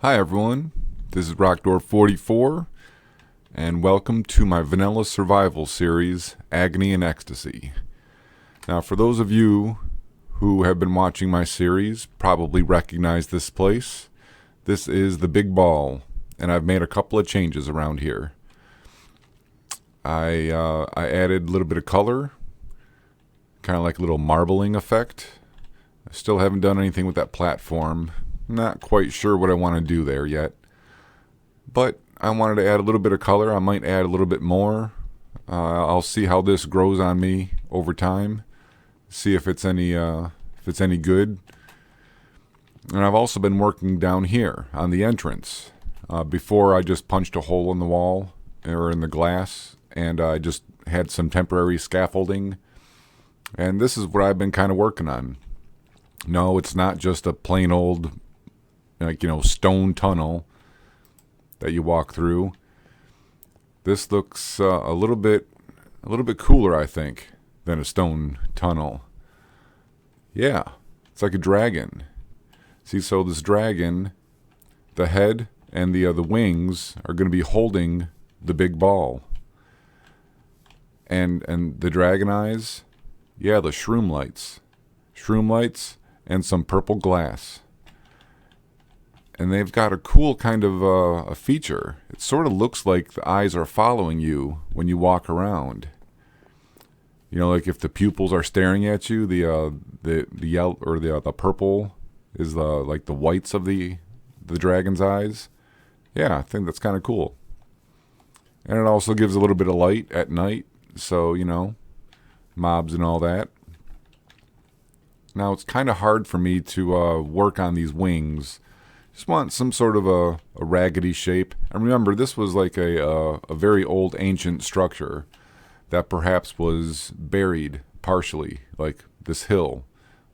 Hi everyone, this is RockDoor44 and welcome to my vanilla survival series, Agony and Ecstasy. Now for those of you who have been watching my series, probably recognize this place. This is the Big Ball, and I've made a couple of changes around here. I added a little bit of color, kind of like a little marbling effect. I still haven't done anything with that platform. Not quite sure what I want to do there yet, but I wanted to add a little bit of color. I might add a little bit more. I'll see how this grows on me over time, see if it's any good. And I've also been working down here on the entrance. Before, I just punched a hole in the wall or in the glass, and I just had some temporary scaffolding. And this is what I've been kind of working on. No, it's not just a plain old stone tunnel that you walk through. This looks a little bit cooler, I think, than a stone tunnel. Yeah, it's like a dragon. See, so this dragon, the head and the wings are going to be holding the big ball, and the dragon eyes, yeah, the shroom lights, and some purple glass. And they've got a cool kind of a feature. It sort of looks like the eyes are following you when you walk around. You know, like if the pupils are staring at you, the yellow or the purple is like the whites of the dragon's eyes. Yeah, I think that's kind of cool. And it also gives a little bit of light at night, so mobs and all that. Now it's kind of hard for me to work on these wings. Just want some sort of a raggedy shape. And remember, this was like a very old ancient structure that perhaps was buried partially. Like this hill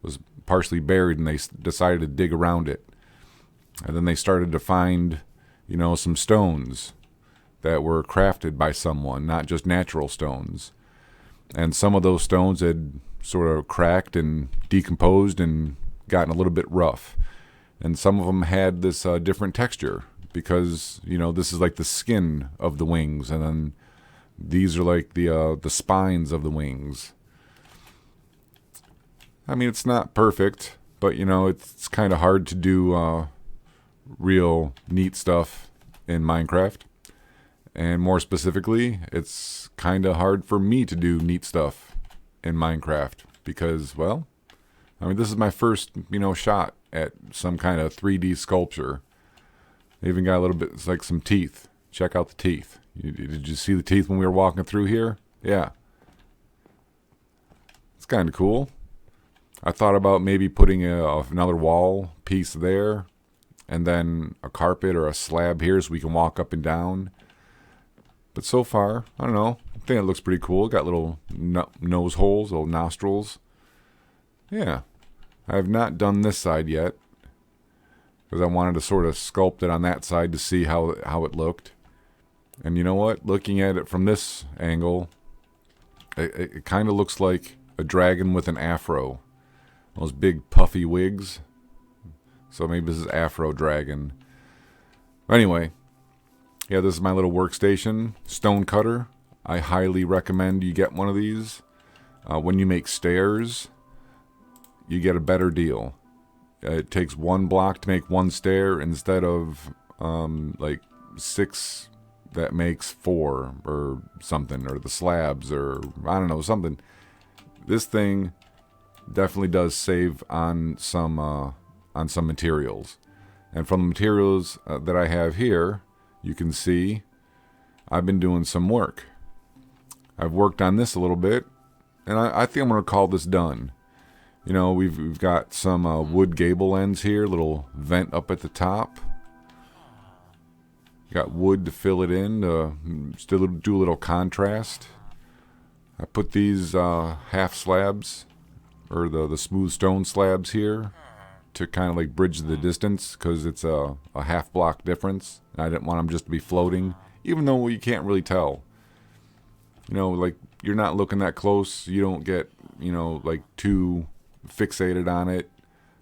was partially buried, and they decided to dig around it. And then they started to find, some stones that were crafted by someone, not just natural stones. And some of those stones had sort of cracked and decomposed and gotten a little bit rough. And some of them had this different texture because, this is like the skin of the wings, and then these are like the spines of the wings. I mean, it's not perfect, but, it's kind of hard to do real neat stuff in Minecraft. And more specifically, it's kind of hard for me to do neat stuff in Minecraft because, well, this is my first, shot at some kind of 3D sculpture. They even got a little bit, it's like some teeth. Check out the teeth. Did you see the teeth when we were walking through here? Yeah. It's kind of cool. I thought about maybe putting another wall piece there, and then a carpet or a slab here so we can walk up and down. But so far, I don't know. I think it looks pretty cool. Got little nose holes, little nostrils. Yeah. I have not done this side yet because I wanted to sort of sculpt it on that side to see how it looked. And you know what? Looking at it from this angle, it kind of looks like a dragon with an afro. Those big puffy wigs. So maybe this is Afro Dragon. Anyway, yeah, this is my little workstation. Stone cutter. I highly recommend you get one of these. When you make stairs, you get a better deal. It takes one block to make one stair instead of like 6 that makes 4 or something, or the slabs, or I don't know, something. This thing definitely does save on some materials. And from the materials that I have here, you can see I've been doing some work. I've worked on this a little bit, and I think I'm going to call this done. We've got some wood gable ends here, little vent up at the top. Got wood to fill it in, still do a little contrast. I put these half slabs, or the smooth stone slabs here, to kind of like bridge the distance, because it's a half block difference. And I didn't want them just to be floating, even though you can't really tell. Like you're not looking that close, you don't get, like too fixated on it,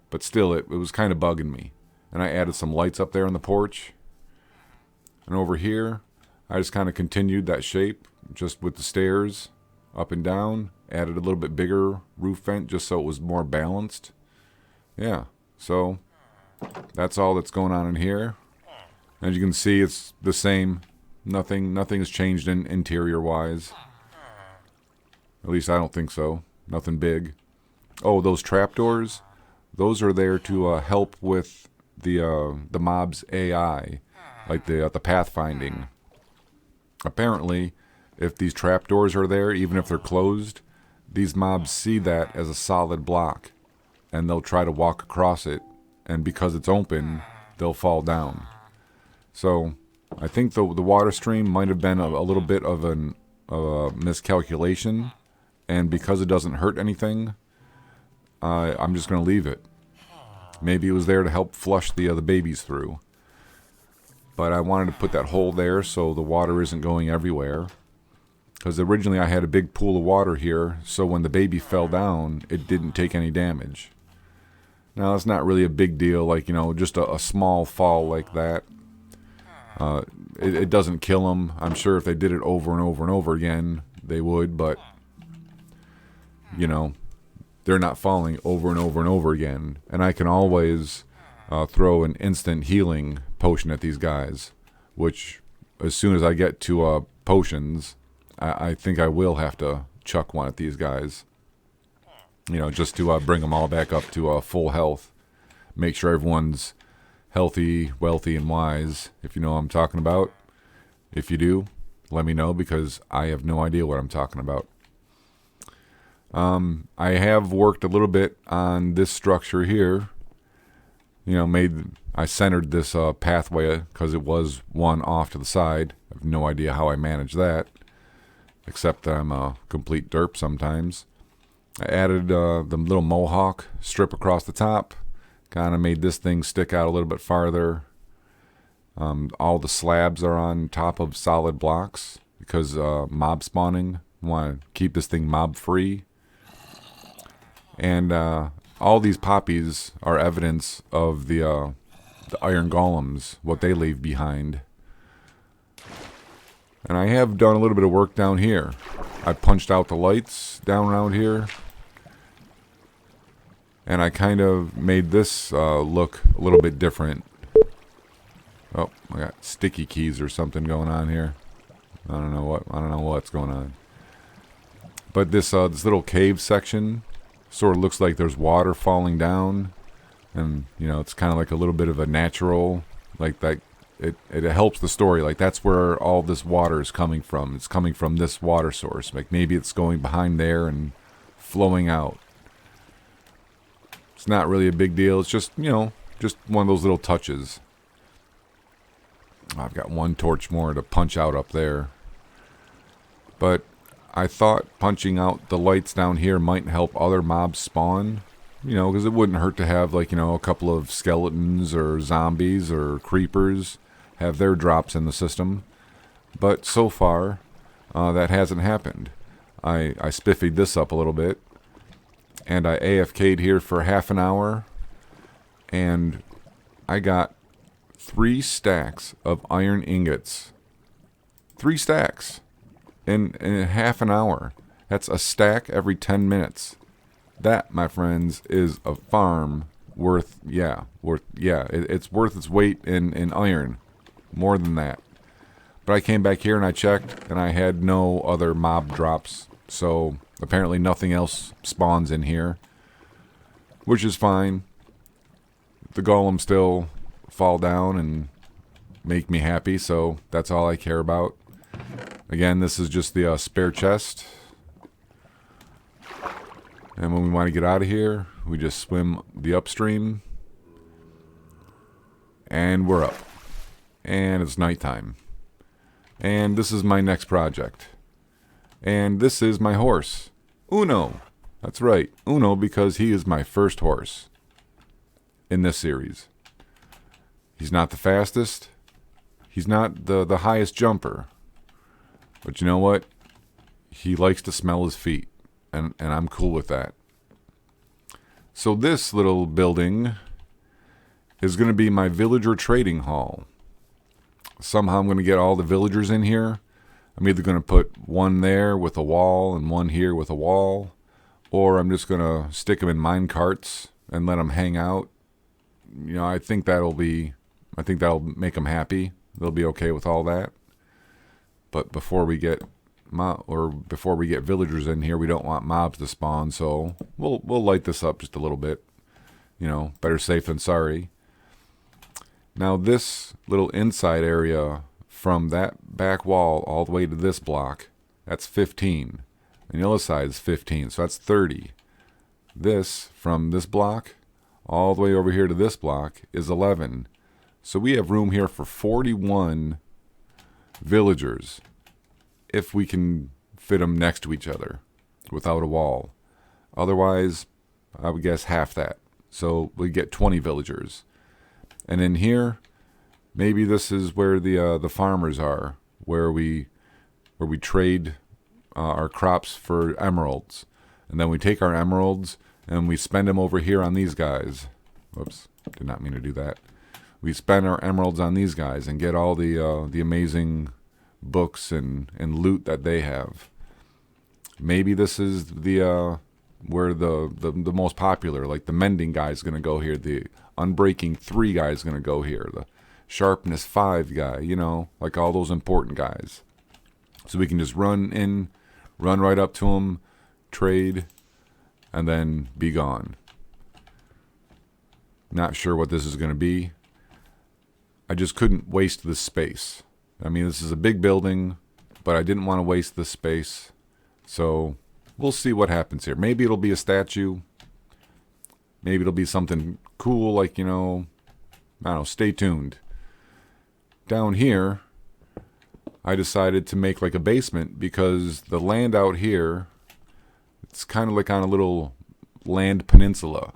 but still it was kind of bugging me. and I added some lights up there on the porch. And over here, I just kind of continued that shape, just with the stairs up and down. Added a little bit bigger roof vent just so it was more balanced. Yeah, so that's all that's going on in here. As you can see, it's the same. Nothing has changed in interior-wise. At least I don't think so. Nothing big. Oh, those trapdoors, those are there to help with the mob's AI, like the pathfinding. Apparently, if these trapdoors are there, even if they're closed, these mobs see that as a solid block, and they'll try to walk across it, and because it's open, they'll fall down. So I think the water stream might have been a little bit of a miscalculation, and because it doesn't hurt anything, I'm just going to leave it. Maybe it was there to help flush the babies through. But I wanted to put that hole there so the water isn't going everywhere. Because originally I had a big pool of water here, so when the baby fell down, it didn't take any damage. Now, it's not really a big deal, like, just a small fall like that. It doesn't kill them. I'm sure if they did it over and over and over again, they would, but, they're not falling over and over and over again. And I can always throw an instant healing potion at these guys, which, as soon as I get to potions, I think I will have to chuck one at these guys. Just to bring them all back up to full health. Make sure everyone's healthy, wealthy, and wise, if you know what I'm talking about. If you do, let me know, because I have no idea what I'm talking about. I have worked a little bit on this structure here. I centered this pathway because it was one off to the side. I have no idea how I managed that, except that I'm a complete derp sometimes. I added the little mohawk strip across the top. Kind of made this thing stick out a little bit farther. All the slabs are on top of solid blocks because mob spawning. I want to keep this thing mob free. And all these poppies are evidence of the iron golems, what they leave behind. And I have done a little bit of work down here. I punched out the lights down around here. And I kind of made this look a little bit different. Oh, I got sticky keys or something going on here. I don't know what's going on. But this little cave section sort of looks like there's water falling down, and it's kind of like a little bit of a natural, like that. It helps the story. Like, that's where all this water is coming from. It's coming from this water source. Like, maybe it's going behind there and flowing out. It's not really a big deal. It's just, just one of those little touches. I've got one torch more to punch out up there. But I thought punching out the lights down here might help other mobs spawn. Because it wouldn't hurt to have, like, a couple of skeletons or zombies or creepers have their drops in the system. But so far, that hasn't happened. I spiffied this up a little bit. And I AFK'd here for half an hour, and I got 3 stacks of iron ingots. 3 stacks in half an hour. That's a stack every 10 minutes. That, my friends, is a farm worth it's worth its weight in iron. More than that. But I came back here and I checked, and I had no other mob drops, so apparently nothing else spawns in here, which is fine. The golems still fall down and make me happy, so that's all I care about. Again, this is just the spare chest. And when we want to get out of here, we just swim the upstream. And we're up. And it's nighttime. And this is my next project. And this is my horse, Uno. That's right, Uno, because he is my first horse in this series. He's not the fastest. He's not the highest jumper. But you know what? He likes to smell his feet, and I'm cool with that. So this little building is going to be my villager trading hall. Somehow I'm going to get all the villagers in here. I'm either going to put one there with a wall and one here with a wall, or I'm just going to stick them in mine carts and let them hang out. You know, I think that'll make them happy. They'll be okay with all that. But before we get villagers in here, we don't want mobs to spawn, so we'll light this up just a little bit. You know, better safe than sorry. Now this little inside area from that back wall all the way to this block, that's 15. And the other side is 15, so that's 30. This, from this block all the way over here to this block, is 11. So we have room here for 41 villagers if we can fit them next to each other without a wall. Otherwise, I would guess half that. So we get 20 villagers. And in here, maybe this is where the farmers are, where we trade our crops for emeralds. And then we take our emeralds and we spend them over here on these guys. Whoops, did not mean to do that. We spend our emeralds on these guys and get all the amazing books and loot that they have. Maybe this is where the most popular, like the mending guy is going to go here, the unbreaking 3 guy is going to go here, the sharpness 5 guy, you know, like all those important guys. So we can just run right up to them, trade, and then be gone. Not sure what this is going to be. I just couldn't waste this space. I mean, this is a big building, but I didn't want to waste this space. So we'll see what happens here. Maybe it'll be a statue. Maybe it'll be something cool, like, you know, I don't know, stay tuned. Down here, I decided to make like a basement because the land out here, it's kind of like on a little land peninsula.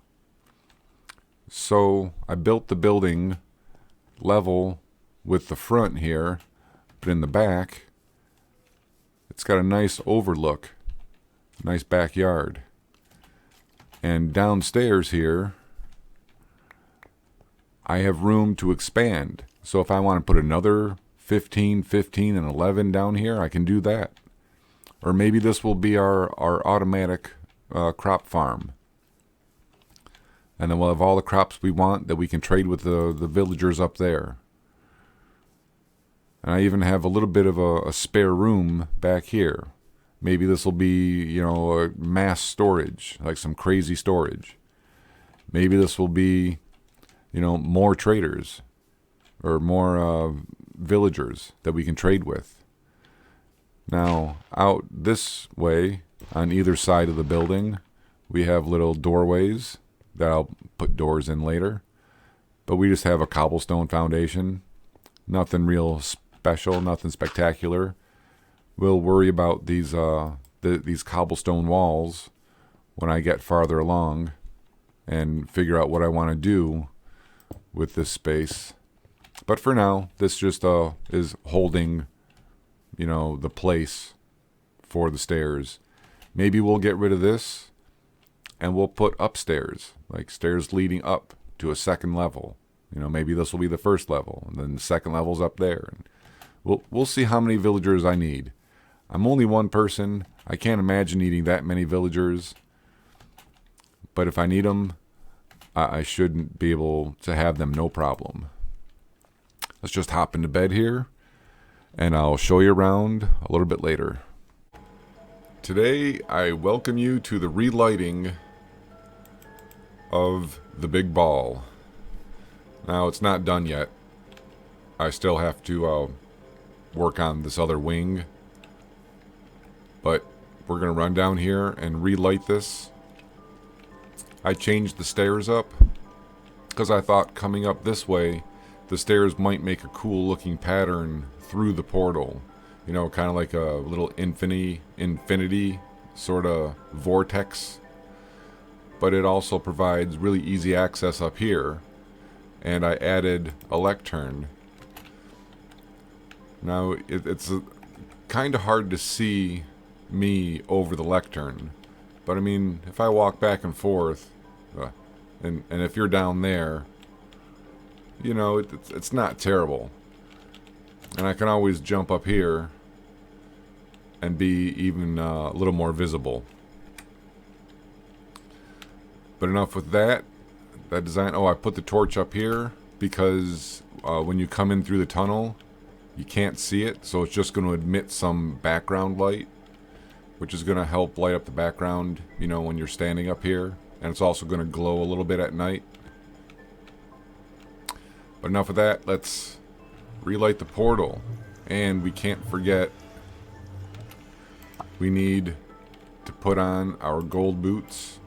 So I built the building level with the front here, but in the back, it's got a nice overlook, nice backyard. And downstairs here, I have room to expand. So if I want to put another 15, 15, and 11 down here, I can do that. Or maybe this will be our automatic crop farm. And then we'll have all the crops we want that we can trade with the villagers up there. And I even have a little bit of a spare room back here. Maybe this will be, you know, a mass storage, like some crazy storage. Maybe this will be, you know, more traders or more villagers that we can trade with. Now, out this way, on either side of the building, we have little doorways that I'll put doors in later. But we just have a cobblestone foundation. Nothing real special, nothing spectacular. We'll worry about these cobblestone walls when I get farther along and figure out what I want to do with this space. But for now, this just is holding, you know, the place for the stairs. Maybe we'll get rid of this and we'll put upstairs, like stairs leading up to a second level. You know, maybe this will be the first level, and then the second level's up there. And we'll see how many villagers I need. I'm only one person. I can't imagine needing that many villagers. But if I need them, I should be able to have them no problem. Let's just hop into bed here, and I'll show you around a little bit later. Today, I welcome you to the relighting of the big ball. Now, it's not done yet. I still have to work on this other wing. But we're going to run down here and relight this. I changed the stairs up because I thought coming up this way, the stairs might make a cool looking pattern through the portal. You know, kind of like a little infinity sort of vortex. But it also provides really easy access up here. And I added a lectern. Now, it's kind of hard to see me over the lectern. But I mean, if I walk back and forth, and if you're down there, you know, it's not terrible. And I can always jump up here and be even a little more visible. But enough with that. That design. Oh, I put the torch up here because when you come in through the tunnel, you can't see it. So it's just going to emit some background light, which is going to help light up the background, you know, when you're standing up here. And it's also going to glow a little bit at night. But enough of that. Let's relight the portal. And we can't forget, we need to put on our gold boots.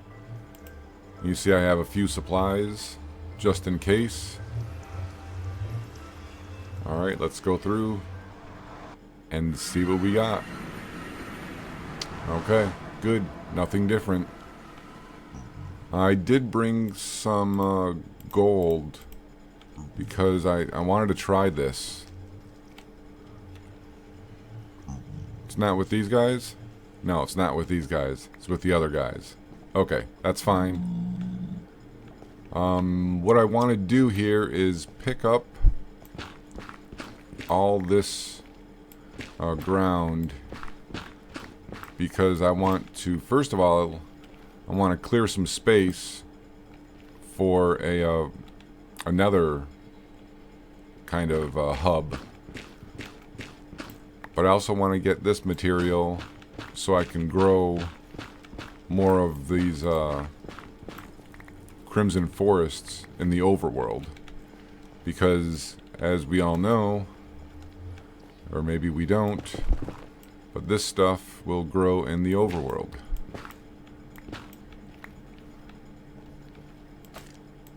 You see I have a few supplies just in case. Alright, let's go through and see what we got. Okay, good. Nothing different. I did bring some gold because I wanted to try this. It's not with these guys? No, it's not with these guys. It's with the other guys. Okay, that's fine. What I want to do here is pick up all this ground because I want to, first of all, I want to clear some space for a another kind of hub. But I also want to get this material so I can grow more of these crimson forests in the overworld. Because, as we all know, or maybe we don't, but this stuff will grow in the overworld.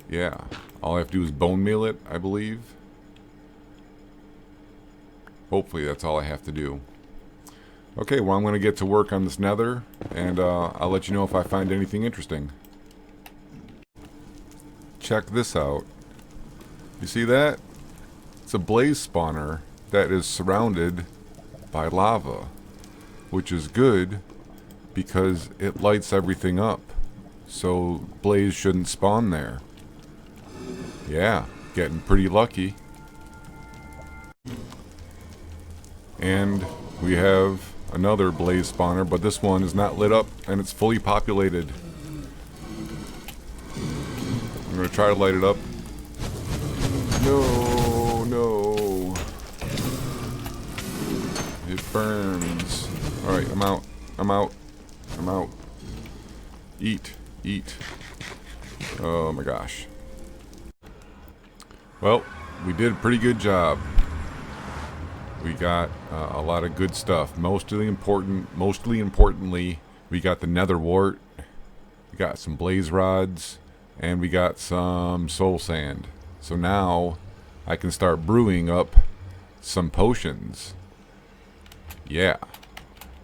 Yeah, all I have to do is bone meal it, I believe. Hopefully that's all I have to do. Okay, well I'm going to get to work on this nether, and I'll let you know if I find anything interesting. Check this out. You see that? It's a blaze spawner that is surrounded by lava, which is good because it lights everything up. So blaze shouldn't spawn there. Yeah, getting pretty lucky. And we have another blaze spawner, but this one is not lit up and it's fully populated. I'm going to try to light it up. No, no. It burns. Alright, I'm out. I'm out. I'm out. Eat. Eat. Oh my gosh. Well, we did a pretty good job. We got a lot of good stuff. Mostly importantly, we got the nether wart. We got some blaze rods. And we got some soul sand. So now I can start brewing up some potions. Yeah.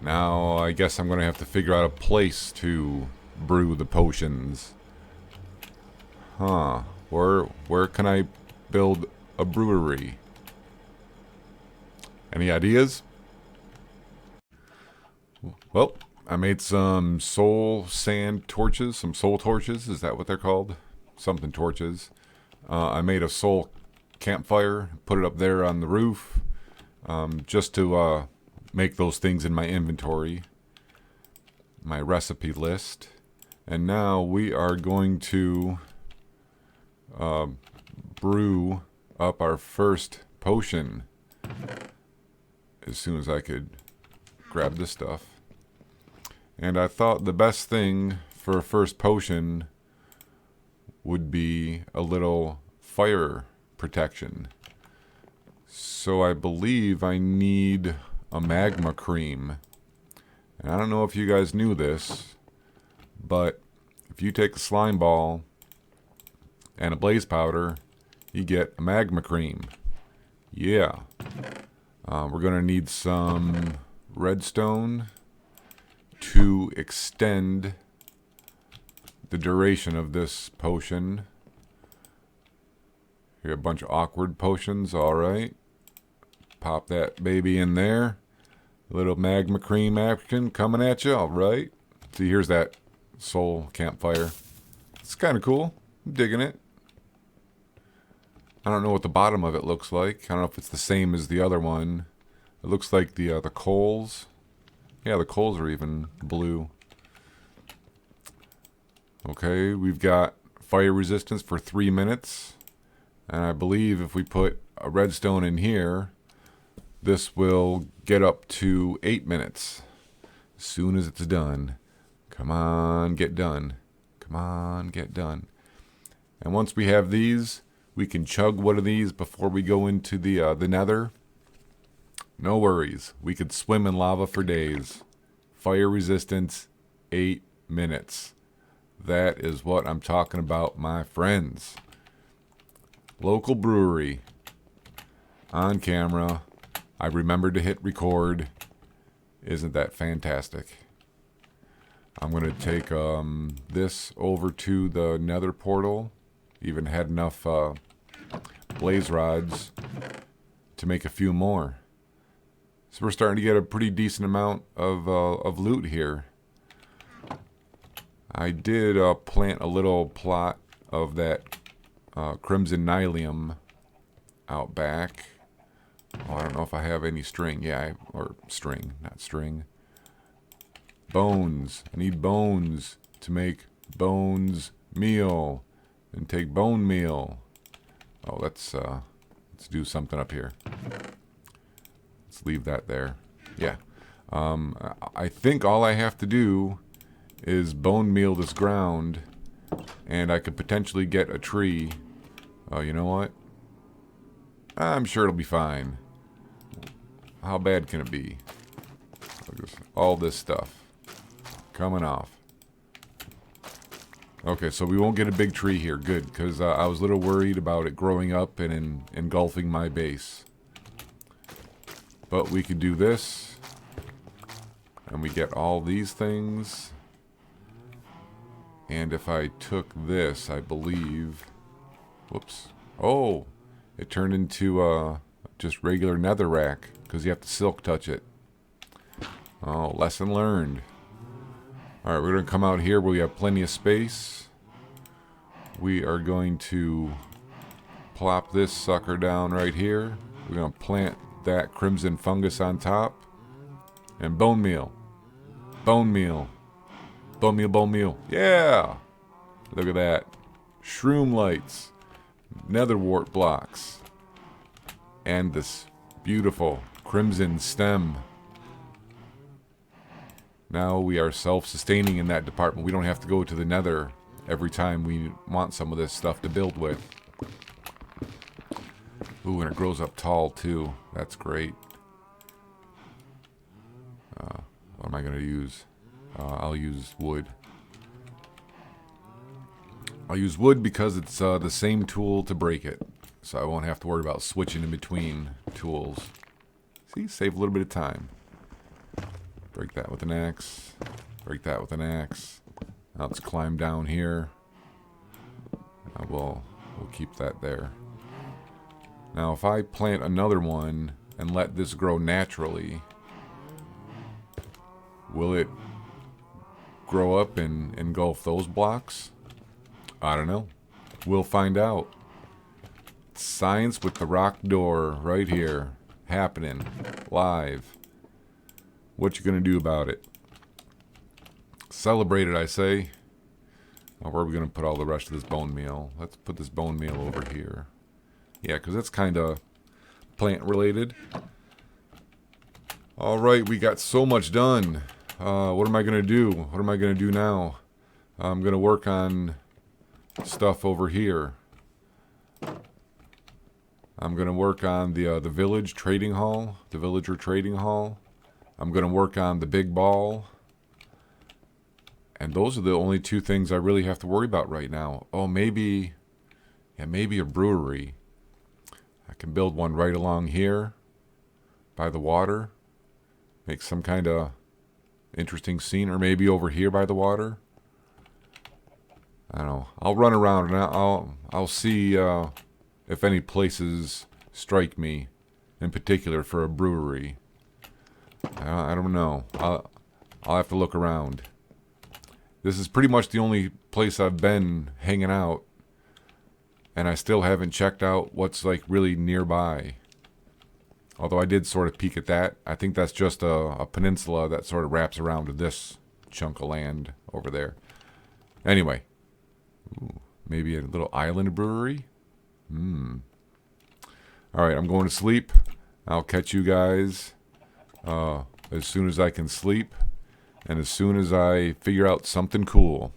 Now I guess I'm going to have to figure out a place to brew the potions. Huh. Where can I build a brewery? Any ideas? Well, I made some soul sand torches, some soul torches. Is that what they're called? Something torches. I made a soul campfire, put it up there on the roof, just to make those things in my inventory, my recipe list. And now we are going to brew up our first potion as soon as I could grab this stuff. And I thought the best thing for a first potion would be a little fire protection. So I believe I need a magma cream. And I don't know if you guys knew this, but if you take a slime ball and a blaze powder, you get a magma cream. Yeah. We're going to need some redstone to extend the duration of this potion. Here are a bunch of awkward potions, alright. Pop that baby in there. A little magma cream action coming at you, alright. See, here's that soul campfire. It's kind of cool. I'm digging it. I don't know what the bottom of it looks like. I don't know if it's the same as the other one. It looks like the coals. Yeah, the coals are even blue. Okay, we've got fire resistance for 3 minutes. And I believe if we put a redstone in here, this will get up to 8 minutes. As soon as it's done. Come on, get done. Come on, get done. And once we have these, we can chug one of these before we go into the nether. No worries. We could swim in lava for days. Fire resistance, 8 minutes. That is what I'm talking about, my friends. Local brewery. On camera. I remembered to hit record. Isn't that fantastic? I'm going to take this over to the nether portal. Even had enough blaze rods to make a few more. So we're starting to get a pretty decent amount of loot here. I did plant a little plot of that crimson nylium out back. Oh, I don't know if I have any string. Yeah, or string, not string. Bones. I need bones to make bones meal. And take bone meal. Oh, let's do something up here. Let's leave that there. Yeah. I think all I have to do is bone meal this ground, and I could potentially get a tree. Oh, you know what? I'm sure it'll be fine. How bad can it be? All this stuff coming off. Okay, so we won't get a big tree here. Good, because I was a little worried about it growing up and engulfing my base. But we could do this. And we get all these things. And if I took this, I believe... Whoops. Oh! It turned into just regular netherrack, because you have to silk touch it. Oh, lesson learned. Alright, we're going to come out here where we have plenty of space. We are going to plop this sucker down right here. We're going to plant that crimson fungus on top. And bone meal. Bone meal. Bone meal, bone meal. Yeah! Look at that. Shroom lights. Nether wart blocks. And this beautiful crimson stem. Now we are self-sustaining in that department. We don't have to go to the nether every time we want some of this stuff to build with. Ooh, and it grows up tall too. That's great. What am I going to use? I'll use wood. I'll use wood because it's the same tool to break it. So I won't have to worry about switching in between tools. See, save a little bit of time. Break that with an axe. Break that with an axe. Now let's climb down here. We'll keep that there. Now if I plant another one and let this grow naturally, will it grow up and engulf those blocks? I don't know. We'll find out. Science with the RockDoor right here. Happening. Live. What you gonna do about it? Celebrate it, I say. Now, where are we gonna put all the rest of this bone meal? Let's put this bone meal over here. Yeah, because that's kind of plant related. All right, we got so much done. What am I gonna do? What am I gonna do now? I'm gonna work on stuff over here. I'm gonna work on the village trading hall, the villager trading hall. I'm going to work on the big ball. And those are the only two things I really have to worry about right now. Oh, maybe a brewery. I can build one right along here by the water. Make some kind of interesting scene. Or maybe over here by the water. I don't know. I'll run around and I'll see if any places strike me in particular for a brewery. I don't know. I'll have to look around. This is pretty much the only place I've been hanging out And I still haven't checked out what's like really nearby. Although I did sort of peek at that. I think that's just a peninsula that sort of wraps around to this chunk of land over there. Anyway. Ooh, maybe a little island brewery? Alright, I'm going to sleep. I'll catch you guys as soon as I can sleep. And as soon as I figure out something cool.